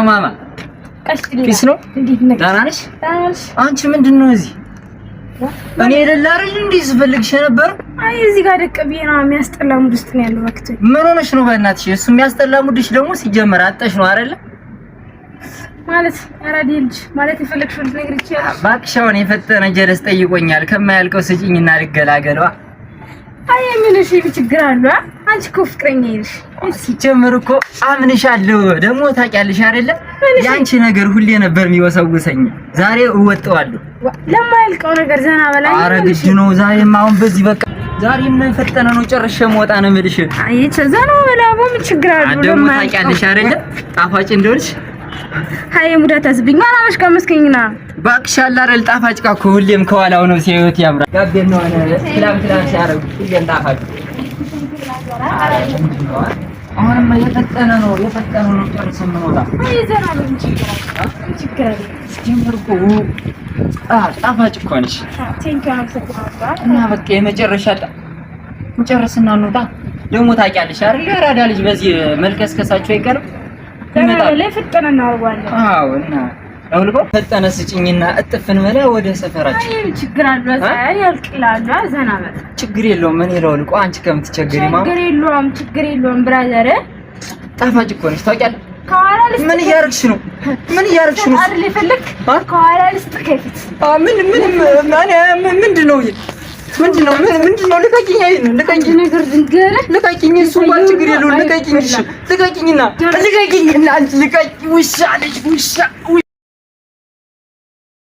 ማማ ፒስ ነው። ደህና ነሽ? አንቺ ምንድነው እዚህ? እኔ አይደል እንዴ ስፈልግሽ ነበር። አይ እዚህ ጋር ደቅ ብዬ ነው። የሚያስጠላ ሙድ ውስጥ ነው ያለው። ወቅቱ ምን ሆነሽ ነው? በእናትሽ እሱ የሚያስጠላ ሙድሽ ደግሞ ሲጀመር አጠሽ ነው አይደለ? ማለት አራዲልጅ ማለት የፈለግሽው ነገር ይችላል። እባክሽ አሁን የፈጠነ ጀለስ ጠይቆኛል። ከማያልቀው ስጪኝና ልገላገለዋ። አይ ምን እሺ ችግር አለ? አንቺ እኮ ፍቅረኛዬ ነሽ። ሲጀምር እኮ አምንሻለሁ። ደግሞ ታውቂያለሽ አይደለ? ያንቺ ነገር ሁሌ ነበር የሚወሰውሰኝ። ዛሬ እወጣዋለሁ። ለማያልቀው ነገር ዘና በላይ። ኧረ ግድ ነው። ዛሬም አሁን በዚህ በቃ ዛሬም ፈጠነ ነው። ጨርሼ መውጣ ነው የምልሽ። አይ ዘና በላይ ምን ችግር አለ? ደግሞ ታውቂያለሽ አይደለ? ጣፋጭ እንደሆንሽ ሃይ ሙዳ ታዝብኝ አላሽ ከመስከኝና እባክሽ አለ አይደል? ጣፋጭ እኮ ሁሌም ከኋላው ነው ሲያዩት ያምራል። ጋቤን ነው ክላም ሲያረጉ ሁሌም ጣፋጭ። አሁንማ የፈጠነ ነው ጨርሰን እንወጣ። አይ ዘና ምን ችግር አለ? ሲጀምር እኮ ጣፋጭ እኮ ነሽ። ቴንኪው አመሰግናለሁ። እና በቃ የመጨረሻ እንጨርስና እንውጣ። ደግሞ ታውቂያለሽ አይደል? ያራዳ ልጅ በዚህ መልከስከሳቸው አይቀርም። ላይ ፈጠነ እናወራለን። አዎ እና አውልቆ ፈጠነ ስጭኝና እጥፍን በላ ወደ ሰፈራችን። አይ ችግር አለ? ያልቅላል ዘና በል። ችግር የለውም። ምን ይለው ልቆ አንቺ ከምትቸገሪ ማማ ችግር የለውም ብራዘር። ጣፋጭ እኮ ነሽ ታውቂያለሽ። ከኋላ ልስጥ። ምን እያደረግሽ ነው? አይደል ይፈልክ ከኋላ ልስጥ ከፊት ምንድነው? ልቀቂኝ! ልቀቂኝ! ነገር ድንገረ ልቀቂኝ! እሱ እንኳን ችግር የለውም። ልቀቂኝ! ልቀቂኝና ልቀቂኝ! ውሻ ነሽ ውሻ